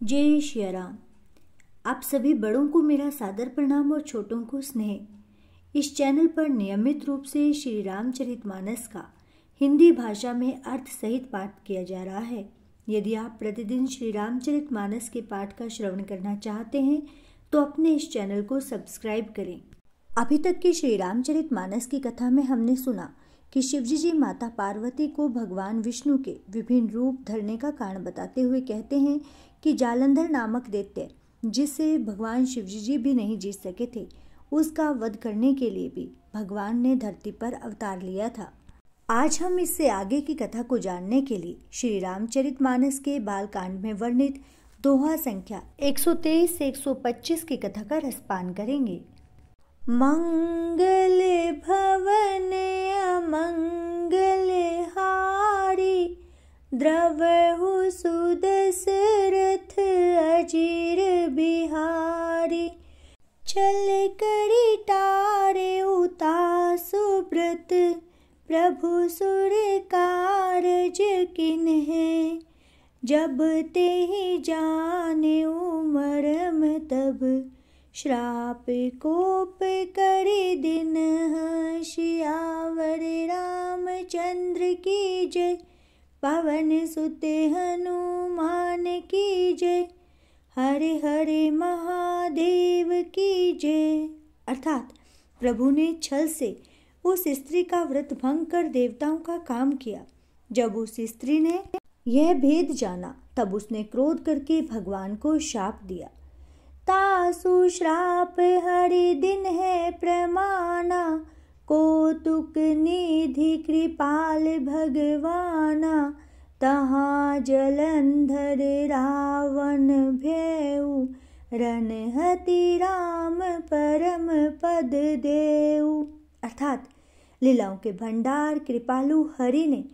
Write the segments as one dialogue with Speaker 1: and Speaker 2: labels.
Speaker 1: जय श्री राम। आप सभी बड़ों को मेरा सादर प्रणाम और छोटों को स्नेह। इस चैनल पर नियमित रूप से श्री रामचरितमानस का हिंदी भाषा में अर्थ सहित पाठ किया जा रहा है। यदि आप प्रतिदिन श्री रामचरितमानस के पाठ का श्रवण करना चाहते हैं तो अपने इस चैनल को सब्सक्राइब करें। अभी तक की श्री रामचरितमानस की कथा में हमने सुना कि शिवजी जी माता पार्वती को भगवान विष्णु के विभिन्न रूप धरने का कारण बताते हुए कहते हैं कि जालंधर नामक दैत्य, जिससे भगवान शिवजी जी भी नहीं जीत सके थे, उसका वध करने के लिए भी भगवान ने धरती पर अवतार लिया था। आज हम इससे आगे की कथा को जानने के लिए श्री रामचरितमानस के बालकांड में वर्णित दोहा संख्या 123 से 125 की कथा का रसपान करेंगे। मंगल भवन अमंगल हारी, द्रवहु सुदशरथ अजीर बिहारी। चल करी टारे उता सुब्रत, प्रभु सुर कारज किन्हे। जब ते ही जाने मरम तब, श्राप कोप करे दिन। सियावर रामचंद्र की जय, पवन सुत हनुमान की जय। हरे हरे महादेव की जय। अर्थात प्रभु ने छल से उस स्त्री का व्रत भंग कर देवताओं का काम किया। जब उस स्त्री ने यह भेद जाना तब उसने क्रोध करके भगवान को शाप दिया। तासु श्राप हरि दिन है प्रमाना, कौतुक निधि कृपाल भगवाना। तहाँ जलंधर रावण भयउ, रणहति राम परम पद देउ। अर्थात लीलाओं के भंडार कृपालु हरि ने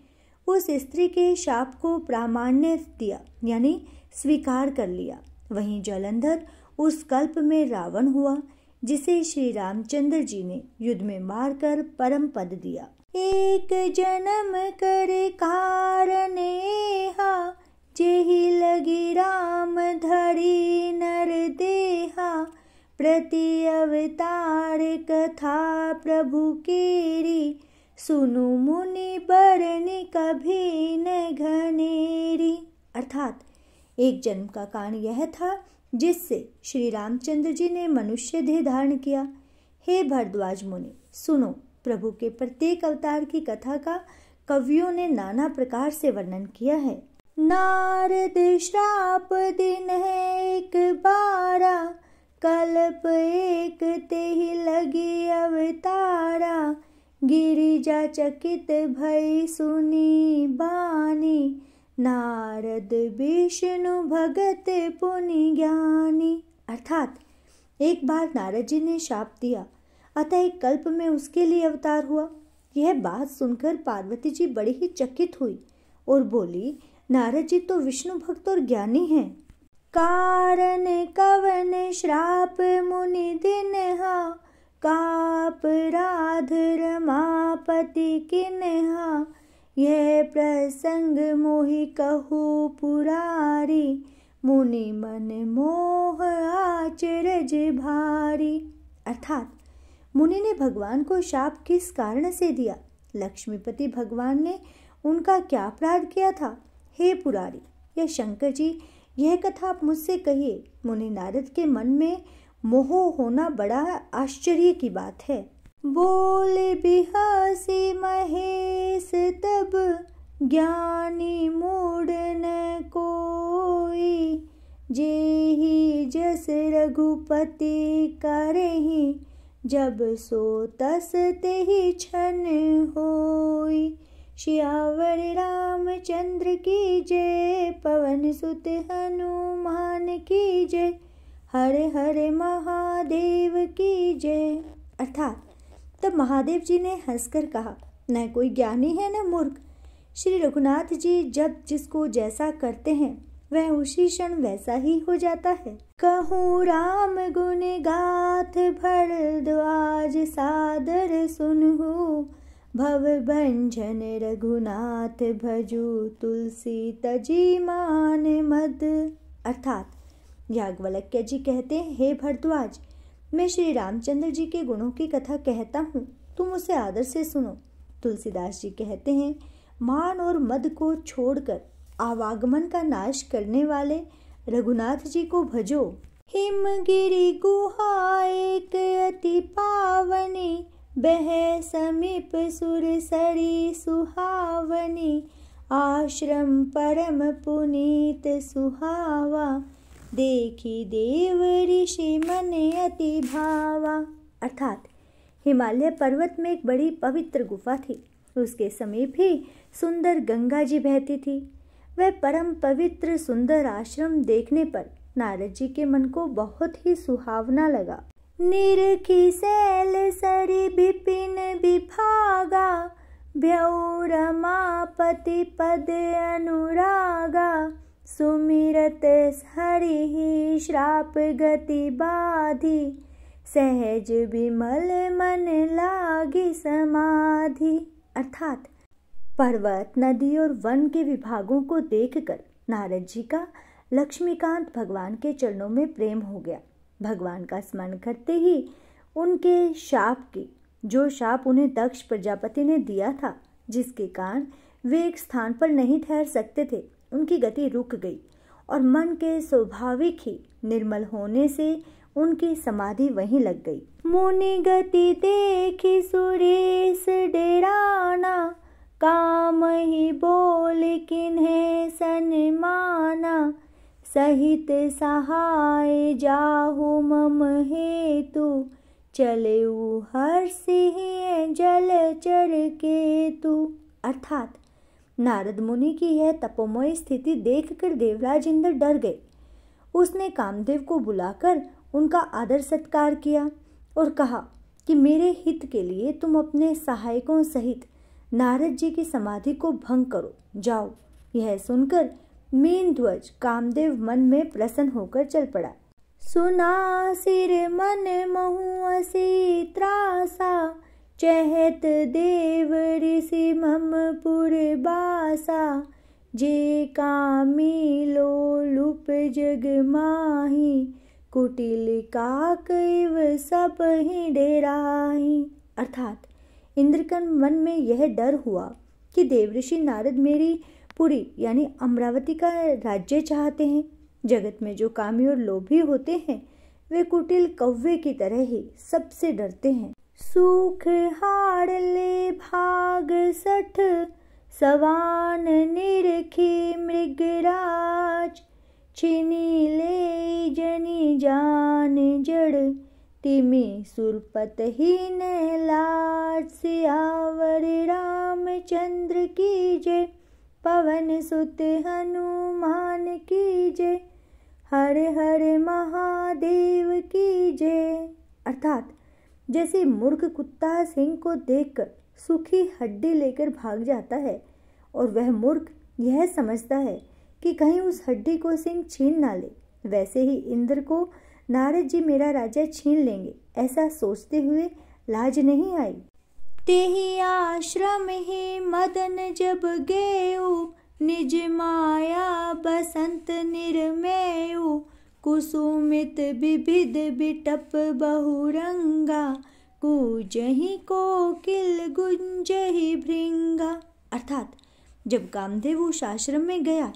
Speaker 1: उस स्त्री के शाप को प्रामाण्य दिया, यानी स्वीकार कर लिया। वहीं जलंधर उस कल्प में रावण हुआ, जिसे श्री रामचंद्र जी ने युद्ध में मारकर परम पद दिया। एक जन्म कर कारण हा, जेहि लगी राम धरी नर देहा। प्रति अवतार कथा प्रभु केरी, सुनु मुनि बरनि कभी न घनेरी। अर्थात एक जन्म का कारण यह था जिससे श्री रामचंद्र जी ने मनुष्य देह धारण किया। हे भरद्वाज मुनि, सुनो, प्रभु के प्रत्येक अवतार की कथा का कवियों ने नाना प्रकार से वर्णन किया है। नारद श्राप दिन है एक बारा, कल्प एक तेहि लगी अवतारा। गिरिजा चकित भई सुनी बानी, नारद विष्णु भगत पुनि ज्ञानी। अर्थात एक बार नारद जी ने शाप दिया, अतः एक कल्प में उसके लिए अवतार हुआ। यह बात सुनकर पार्वती जी बड़ी ही चकित हुई और बोली, नारद जी तो विष्णु भक्त और ज्ञानी हैं। कारण कवन श्राप मुनि दिनहा, कापराध रमापति किन्हा। यह प्रसंग मोहि कहु पुरारी, मुनि मन मोह आचरज भारी। अर्थात मुनि ने भगवान को शाप किस कारण से दिया? लक्ष्मीपति भगवान ने उनका क्या अपराध किया था? हे पुरारी या शंकर जी, यह कथा आप मुझसे कहिए। मुनि नारद के मन में मोह होना बड़ा आश्चर्य की बात है। बोल बिहासी महेश तब, ज्ञानी मूढ़ न कोई। जेहि जस रघुपति करहि, जब सो तस तेहि छन होई। सियावर रामचंद्र की जय, पवन सुत हनुमान की जय। हरे हरे महादेव की जय। अर्थात तब महादेव जी ने हंसकर कहा, न कोई ज्ञानी है न मूर्ख। श्री रघुनाथ जी जब जिसको जैसा करते हैं वह उसी क्षण वैसा ही हो जाता है। कहूँ राम गुण गाथ भरद्वाज, सादर सुनहु। भव भंजन रघुनाथ भजू, तुलसी तजी मान मद। अर्थात याज्ञवल्क्य जी कहते हैं, हे भरद्वाज, मैं श्री रामचंद्र जी के गुणों की कथा कहता हूँ, तुम उसे आदर से सुनो। तुलसीदास जी कहते हैं, मान और मद को छोड़कर आवागमन का नाश करने वाले रघुनाथ जी को भजो। हिमगिरि गुहा एक अति पावनी, बह समीप सुरसरी सुहावनी, आश्रम परम पुनीत सुहावा, देखी देव ऋषि मन अति भावा। अर्थात हिमालय पर्वत में एक बड़ी पवित्र गुफा थी। उसके समीप ही सुंदर गंगा जी बहती थी। वह परम पवित्र सुंदर आश्रम देखने पर नारद जी के मन को बहुत ही सुहावना लगा। निरखी सैल सरी विपिन विभागा, भ्यौ रमापति पद अनुरागा, सुमिरत हरि श्राप गति बाधी, सहज विमल मन लागी समाधि। अर्थात पर्वत, नदी और वन के विभागों को देखकर नारद जी का लक्ष्मीकांत भगवान के चरणों में प्रेम हो गया। भगवान का स्मरण करते ही उनके जो शाप उन्हें दक्ष प्रजापति ने दिया था, जिसके कारण वे एक स्थान पर नहीं ठहर सकते थे, उनकी गति रुक गई और मन के स्वाभाविक ही निर्मल होने से उनकी समाधि वहीं लग गई। मुनि गति देखी सुरेश डेराना, काम ही बोल किन्हें सन्माना, सहित सहाय जाहु मम हेतु, चले हर्षि जलचर केतु। अर्थात नारद मुनि की यह तपोमय स्थिति देखकर देवराज इंद्र डर गए। उसने कामदेव को बुलाकर उनका आदर सत्कार किया और कहा कि मेरे हित के लिए तुम अपने सहायकों सहित नारद जी की समाधि को भंग करो, जाओ। यह सुनकर मीनध्वज कामदेव मन में प्रसन्न होकर चल पड़ा। सुना सिर मन महु असी त्रासा, चहत देव ऋषि मम पुर बासा, जे कामी लोलुप जग माही, कुटिल काकैव सब ही डेराही। अर्थात इंद्र के मन में यह डर हुआ कि देवऋषि नारद मेरी पुरी यानी अमरावती का राज्य चाहते हैं। जगत में जो कामी और लोभी होते हैं वे कुटिल कौवे की तरह ही सबसे डरते हैं। सुख हार ले भाग सठ, सवान निरखी मृगराज, छिनी ले जनी जान जड़, तिमी सुरपत ही न लाज। सियावर रामचंद्र की जय, पवन सुत हनुमान की जय, हर हर महादेव की जय। अर्थात जैसे मूर्ख कुत्ता सिंह को देखकर सूखी हड्डी लेकर भाग जाता है और वह मूर्ख यह समझता है कि कहीं उस हड्डी को सिंह छीन ना ले, वैसे ही इंद्र को नारद जी मेरा राज्य छीन लेंगे ऐसा सोचते हुए लाज नहीं आई। तेहि आश्रम ही मदन जब गेऊ, निज माया बसंत निर्मेयु, कुसुमित विविध बिटप बहुरंगा, कूजहि कोकिल गुंजहि भृंगा। अर्थात जब कामदेव उस आश्रम में गया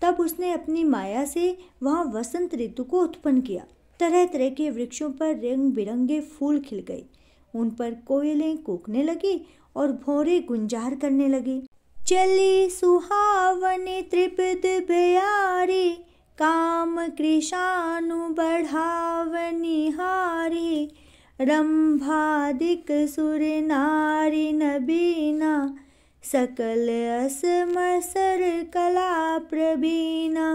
Speaker 1: तब उसने अपनी माया से वहां वसंत ऋतु को उत्पन्न किया। तरह तरह के वृक्षों पर रंग बिरंगे फूल खिल गए, उन पर कोयलें कूकने लगी और भौरे गुंजार करने लगे। चली सुहावनी त्रिपद बयारी, काम कृशानु बढ़ावनी हारी, रंभादिक सुर नारी नबीना, सकल असमसर कला प्रवीणा।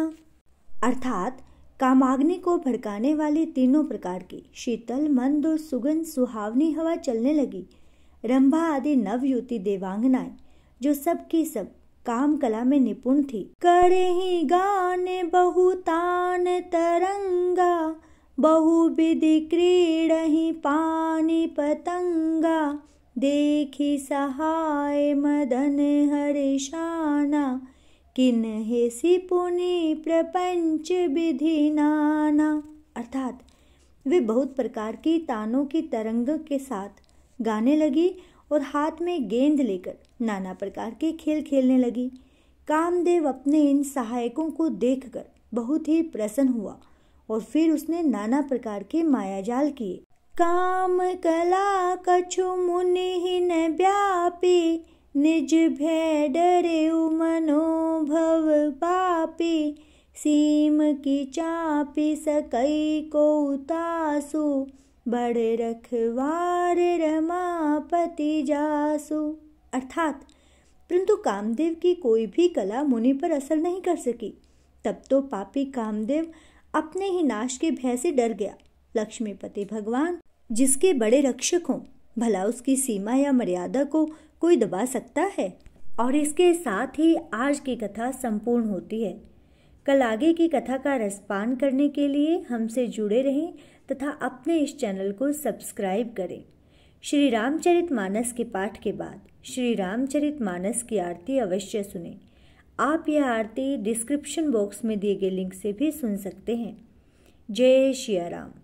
Speaker 1: अर्थात कामाग्नि को भड़काने वाली तीनों प्रकार की शीतल, मंद और सुगंध सुहावनी हवा चलने लगी। रंभा आदि नवयुवती देवांगनाएं जो सब की सब काम कला में निपुण थी, करे ही गान बहुतान तरंगा, बहुविधि क्रीडहि पानी पतंगा, देखी सहाय मदन हर्षाना, किन्हे सि पुनि प्रपंच विधि नाना। अर्थात वे बहुत प्रकार की तानों की तरंग के साथ गाने लगी और हाथ में गेंद लेकर नाना प्रकार के खेल खेलने लगी। कामदेव अपने इन सहायकों को देखकर बहुत ही प्रसन्न हुआ और फिर उसने नाना प्रकार के मायाजाल किए। काम कला कछु मुनिहीन व्यापी, निज भय डरे मनोभव पापी। सीम की चापी सकई को तासु, बड़ रखवार रमापति जासु। अर्थात परंतु कामदेव की कोई भी कला मुनि पर असर नहीं कर सकी। तब तो पापी कामदेव अपने ही नाश के भय से डर गया। लक्ष्मीपति भगवान जिसके बड़े रक्षक हों, भला उसकी सीमा या मर्यादा को कोई दबा सकता है। और इसके साथ ही आज की कथा संपूर्ण होती है। कल आगे की कथा का रसपान करने के लिए हमसे जुड़े रहें तथा अपने इस चैनल को सब्सक्राइब करें। श्री रामचरितमानस के पाठ के बाद श्री रामचरितमानस की आरती अवश्य सुनें। आप यह आरती डिस्क्रिप्शन बॉक्स में दिए गए लिंक से भी सुन सकते हैं। जय श्री राम।